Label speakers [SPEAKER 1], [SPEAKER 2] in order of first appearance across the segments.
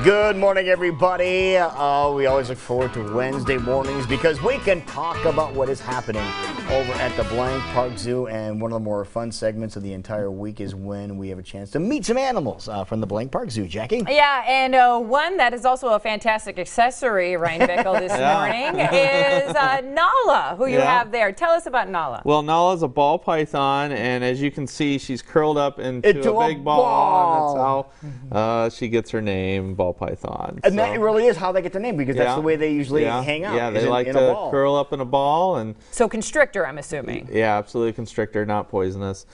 [SPEAKER 1] Good morning, everybody. We always look forward to Wednesday mornings because we can talk about what is happening over at the Blank Park Zoo. And one of the more fun segments of the entire week is when we have a chance to meet some animals from the Blank Park Zoo. Jackie?
[SPEAKER 2] Yeah, and one that is also a fantastic accessory, Ryan Bickle, this morning is Nala, who you have there. Tell us about Nala.
[SPEAKER 3] Well, Nala's a ball python, and as you can see, she's curled up into a big ball. And that's how she gets her name, ball python.
[SPEAKER 1] And that really is how they get their name, because that's the way they usually hang out.
[SPEAKER 3] Yeah, they like to curl up in a ball. And
[SPEAKER 2] so constrictor, I'm assuming.
[SPEAKER 3] Yeah, absolutely constrictor, not poisonous.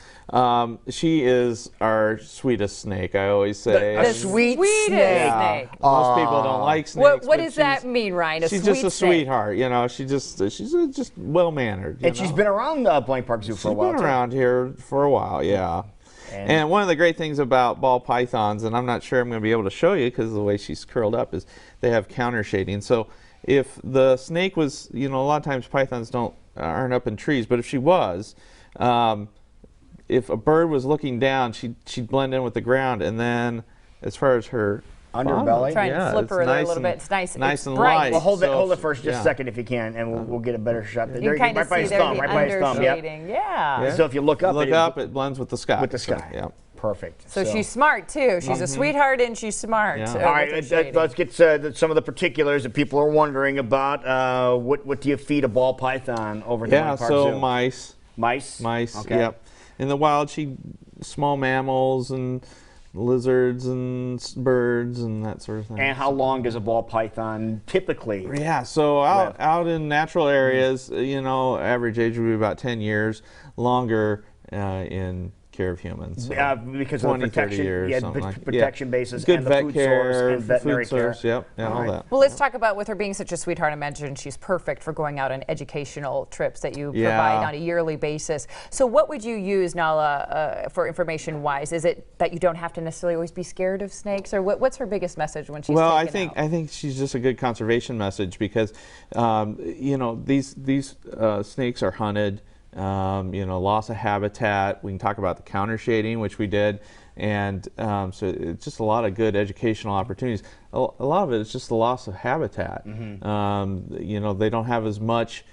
[SPEAKER 3] She is our sweetest snake, I always say.
[SPEAKER 1] The sweetest snake.
[SPEAKER 3] Yeah. Most people don't like snakes.
[SPEAKER 2] What does that mean, Ryan?
[SPEAKER 3] She's just a sweetheart, you know. She's just well-mannered.
[SPEAKER 1] And she's been around Blank Park Zoo for a while.
[SPEAKER 3] She's been around here for a while, yeah. And one of the great things about ball pythons, and I'm not sure I'm going to be able to show you because of the way she's curled up, is they have counter shading. So if the snake was, you know, a lot of times pythons aren't up in trees, but if she was, if a bird was looking down, she'd blend in with the ground. And then as far as her
[SPEAKER 1] underbelly,
[SPEAKER 2] trying to flip her there a little bit. It's nice,
[SPEAKER 3] nice and
[SPEAKER 2] bright.
[SPEAKER 3] light.
[SPEAKER 1] Well, hold it first, just a second, if you can, and we'll get a better shot.
[SPEAKER 2] You can kind of see there the undershading. Yeah.
[SPEAKER 1] So if you look up,
[SPEAKER 3] it blends with the sky.
[SPEAKER 1] With the sky.
[SPEAKER 3] So, yeah.
[SPEAKER 1] Perfect.
[SPEAKER 2] So she's smart too. She's a sweetheart and she's smart.
[SPEAKER 3] Yeah.
[SPEAKER 1] All right, let's get some of the particulars that people are wondering about. What do you feed a ball python over at the Blank Park Zoo?
[SPEAKER 3] Mice.
[SPEAKER 1] Mice. Okay.
[SPEAKER 3] Yep. In the wild, small mammals and lizards and birds and that sort of thing.
[SPEAKER 1] And how long does a ball python typically?
[SPEAKER 3] Yeah, so out in natural areas, you know, average age would be about 10 years. Longer in care of humans. So
[SPEAKER 1] because
[SPEAKER 3] 20,
[SPEAKER 1] of the protection,
[SPEAKER 3] 30 years,
[SPEAKER 1] protection basis,
[SPEAKER 3] good
[SPEAKER 1] and the
[SPEAKER 3] vet
[SPEAKER 1] food
[SPEAKER 3] care,
[SPEAKER 1] source and veterinary
[SPEAKER 3] food source,
[SPEAKER 1] care.
[SPEAKER 3] all that.
[SPEAKER 2] Well, let's talk about, with her being such a sweetheart, I mentioned she's perfect for going out on educational trips that you provide on a yearly basis. So what would you use, Nala, for information-wise? Is it that you don't have to necessarily always be scared of snakes, or what's her biggest message when she's taken out?
[SPEAKER 3] I think she's just a good conservation message because, you know, these snakes are hunted. You know, loss of habitat. We can talk about the counter shading, which we did, and so it's just a lot of good educational opportunities. A lot of it is just the loss of habitat. You know, they don't have as much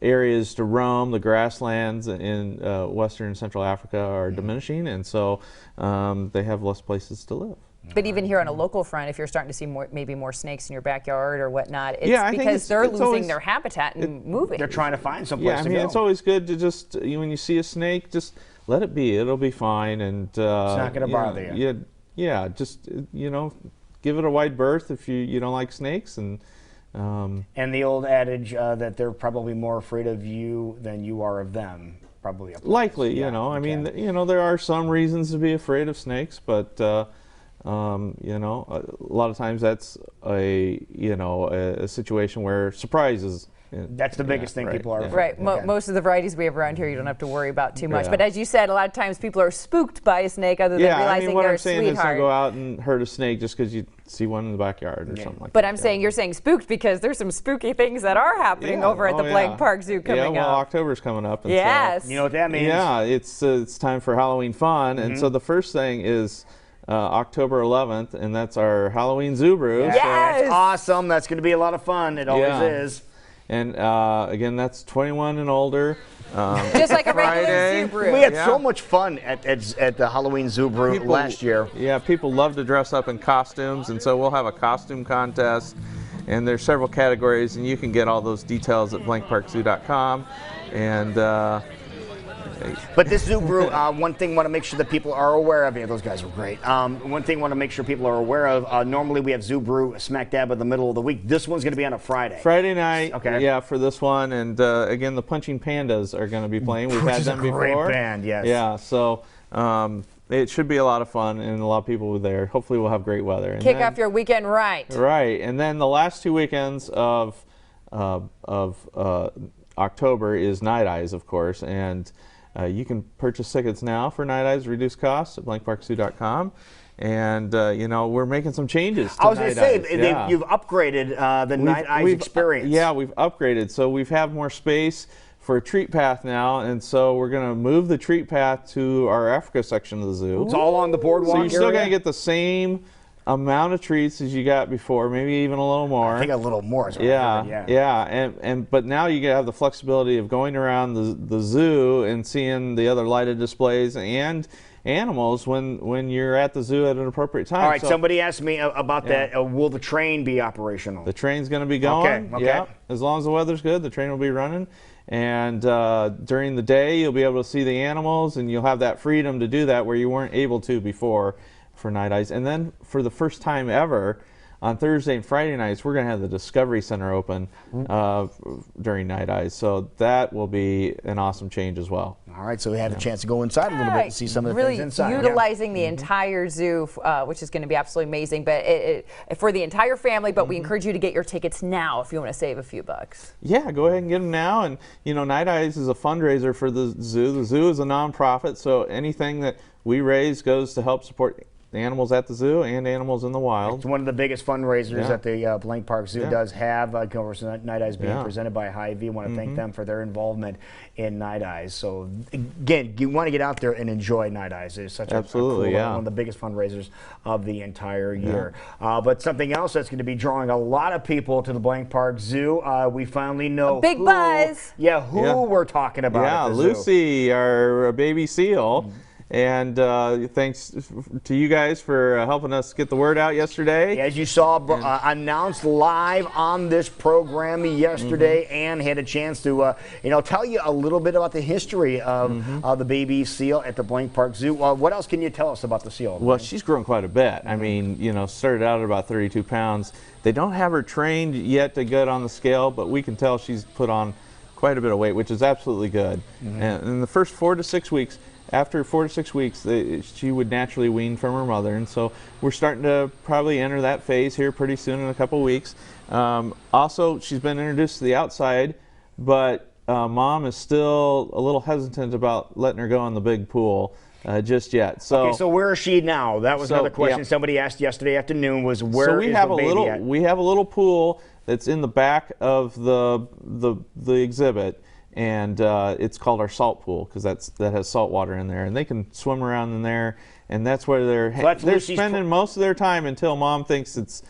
[SPEAKER 3] areas to roam. The grasslands in Western and Central Africa are diminishing, and so they have less places to live.
[SPEAKER 2] But even here on a local front, if you're starting to see maybe more snakes in your backyard or whatnot, it's because they're losing their habitat and moving.
[SPEAKER 1] They're trying to find someplace to go.
[SPEAKER 3] It's always good to just, when you see a snake, just let it be. It'll be fine. And it's
[SPEAKER 1] not going to bother you.
[SPEAKER 3] Yeah, just, you know, give it a wide berth if you don't like snakes. And
[SPEAKER 1] the old adage that they're probably more afraid of you than you are of them. Probably applies.
[SPEAKER 3] Likely, you know. I mean, you know, there are some reasons to be afraid of snakes, but you know, a lot of times that's a situation where surprises.
[SPEAKER 1] That's the biggest thing people are
[SPEAKER 2] afraid of. Right. Most of the varieties we have around here, you don't have to worry about too much. But as you said, a lot of times people are spooked by a snake other than realizing
[SPEAKER 3] what
[SPEAKER 2] they're
[SPEAKER 3] I'm saying
[SPEAKER 2] a sweetheart.
[SPEAKER 3] is don't go out and hurt a snake just because you see one in the backyard or something like that.
[SPEAKER 2] But I'm saying you're saying spooked because there's some spooky things that are happening over at the Blank Park Zoo coming up.
[SPEAKER 3] Yeah, well, October's coming up. And
[SPEAKER 2] yes.
[SPEAKER 1] You know what that means?
[SPEAKER 3] Yeah, it's time for Halloween fun. And so the first thing is October 11th, and that's our Halloween Zubru.
[SPEAKER 2] Yes!
[SPEAKER 1] So that's awesome. That's going to be a lot of fun. It always is.
[SPEAKER 3] And again, that's 21 and older.
[SPEAKER 2] Just like a regular Zubru.
[SPEAKER 1] We had so much fun at the Halloween Zubru last year.
[SPEAKER 3] Yeah, people love to dress up in costumes, and so we'll have a costume contest. And there's several categories, and you can get all those details at blankparkzoo.com. And
[SPEAKER 1] but this Zubru, one thing I want to make sure that people are aware of. Yeah, those guys were great. One thing I want to make sure people are aware of. Normally we have Zubru smack dab in the middle of the week. This one's going to be on a Friday.
[SPEAKER 3] Friday night.
[SPEAKER 1] Okay.
[SPEAKER 3] Yeah, for this one. And again, the Punching Pandas are going to be playing. We've had them before.
[SPEAKER 1] Great band, yes.
[SPEAKER 3] Yeah. So. It should be a lot of fun, and a lot of people are there. Hopefully we'll have great weather. And
[SPEAKER 2] Kick off your weekend right.
[SPEAKER 3] Right. And then the last 2 weekends of October is Night Eyes, of course. And you can purchase tickets now for Night Eyes, reduced cost at blankparkzoo.com. And, you know, we're making some changes to
[SPEAKER 1] I was going to say, you've upgraded the Night Eyes experience.
[SPEAKER 3] Yeah, we've upgraded. So we have more space for a treat path now, and so we're going to move the treat path to our Africa section of the zoo.
[SPEAKER 1] It's all on the boardwalk.
[SPEAKER 3] So you're still going to get the same amount of treats as you got before, maybe even a little more.
[SPEAKER 1] I think a little more. Is what
[SPEAKER 3] Yeah,
[SPEAKER 1] I heard, yeah.
[SPEAKER 3] but now you have the flexibility of going around the zoo and seeing the other lighted displays and animals when you're at the zoo at an appropriate time.
[SPEAKER 1] All right,
[SPEAKER 3] So,
[SPEAKER 1] somebody asked me about that. Will the train be operational?
[SPEAKER 3] the train's going to be going.
[SPEAKER 1] Okay.
[SPEAKER 3] Yeah, as long as the weather's good, the train will be running. And during the day, you'll be able to see the animals, and you'll have that freedom to do that where you weren't able to before for Night Eyes. And then for the first time ever, on Thursday and Friday nights, we're going to have the Discovery Center open during Night Eyes. So that will be an awesome change as well.
[SPEAKER 1] All right, so we had a chance to go inside a little bit and see some of the things inside.
[SPEAKER 2] Really utilizing the entire zoo, which is going to be absolutely amazing. But for the entire family, but we encourage you to get your tickets now if you want to save a few bucks.
[SPEAKER 3] Yeah, go ahead and get them now. And, Night Eyes is a fundraiser for the zoo. The zoo is a nonprofit, so anything that we raise goes to help support the animals at the zoo and animals in the wild.
[SPEAKER 1] It's one of the biggest fundraisers that the Blank Park Zoo does have. Of course, Night Eyes being presented by Hy-Vee. I want to thank them for their involvement in Night Eyes. So again, you want to get out there and enjoy Night Eyes. It's such a cool, one of the biggest fundraisers of the entire year. But something else that's going to be drawing a lot of people to the Blank Park Zoo. We finally know
[SPEAKER 2] big buzz.
[SPEAKER 1] Yeah, who we're talking about.
[SPEAKER 3] Yeah,
[SPEAKER 1] at the
[SPEAKER 3] Lucy,
[SPEAKER 1] zoo.
[SPEAKER 3] our baby seal. And thanks to you guys for helping us get the word out yesterday.
[SPEAKER 1] As you saw, announced live on this program yesterday, and had a chance to, tell you a little bit about the history of the baby seal at the Blank Park Zoo. What else can you tell us about the seal?
[SPEAKER 3] Well, she's grown quite a bit. I mean, started out at about 32 pounds. They don't have her trained yet to get on the scale, but we can tell she's put on quite a bit of weight, which is absolutely good. And in the first 4 to 6 weeks, after 4 to 6 weeks, she would naturally wean from her mother, and so we're starting to probably enter that phase here pretty soon in a couple weeks. Also, she's been introduced to the outside, but Mom is still a little hesitant about letting her go in the big pool just yet. So,
[SPEAKER 1] okay, so where is she now? That was another question somebody asked yesterday afternoon. Was where is the baby at?
[SPEAKER 3] We have a little pool that's in the back of the exhibit. And it's called our salt pool because that has salt water in there, and they can swim around in there, and that's where they're spending most of their time until Mom thinks it's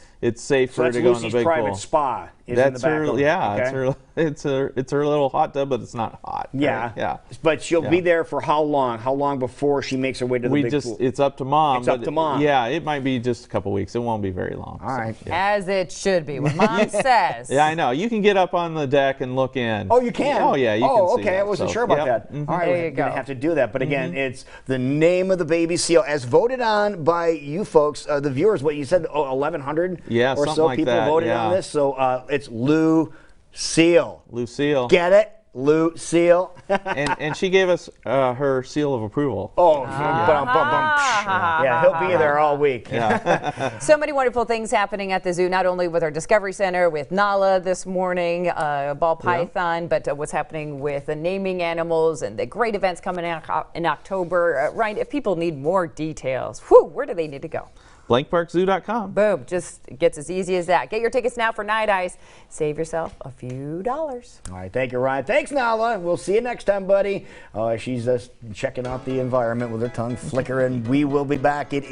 [SPEAKER 3] safe for her to go in the big pool.
[SPEAKER 1] Private spa is in the back of it.
[SPEAKER 3] It's her little hot tub, but it's not hot.
[SPEAKER 1] Yeah,
[SPEAKER 3] right? Yeah.
[SPEAKER 1] But she'll be there for how long? How long before she makes her way to the big pool?
[SPEAKER 3] It's up to Mom.
[SPEAKER 1] It's up to Mom.
[SPEAKER 3] Yeah, it might be just a couple weeks. It won't be very long.
[SPEAKER 1] All right.
[SPEAKER 2] As it should be. What Mom says.
[SPEAKER 3] Yeah, I know. You can get up on the deck and look in.
[SPEAKER 1] Oh, you can?
[SPEAKER 3] Oh, yeah, you can see
[SPEAKER 1] okay.
[SPEAKER 3] that.
[SPEAKER 1] I wasn't sure about that. All right,
[SPEAKER 2] There
[SPEAKER 1] we're
[SPEAKER 2] you
[SPEAKER 1] going to
[SPEAKER 2] go.
[SPEAKER 1] have to do that. But again, it's the name of the baby seal as voted on by you folks, the viewers. What you said, 1,100 or so
[SPEAKER 3] like
[SPEAKER 1] people
[SPEAKER 3] that,
[SPEAKER 1] voted on this. So it's Lucille.
[SPEAKER 3] Lucille.
[SPEAKER 1] Get it? Lucille.
[SPEAKER 3] and she gave us her seal of approval.
[SPEAKER 1] Oh, yeah, he'll be there all week.
[SPEAKER 3] Yeah.
[SPEAKER 2] So many wonderful things happening at the zoo, not only with our Discovery Center, with Nala this morning, ball python, but what's happening with the naming animals and the great events coming out in October. Ryan, if people need more details, where do they need to go?
[SPEAKER 3] BlankParkZoo.com.
[SPEAKER 2] Boom, just gets as easy as that. Get your tickets now for Night Eyes. Save yourself a few dollars.
[SPEAKER 1] All right, thank you, Ryan. Thanks, Nala. We'll see you next time, buddy. She's just checking out the environment with her tongue flickering. We will be back at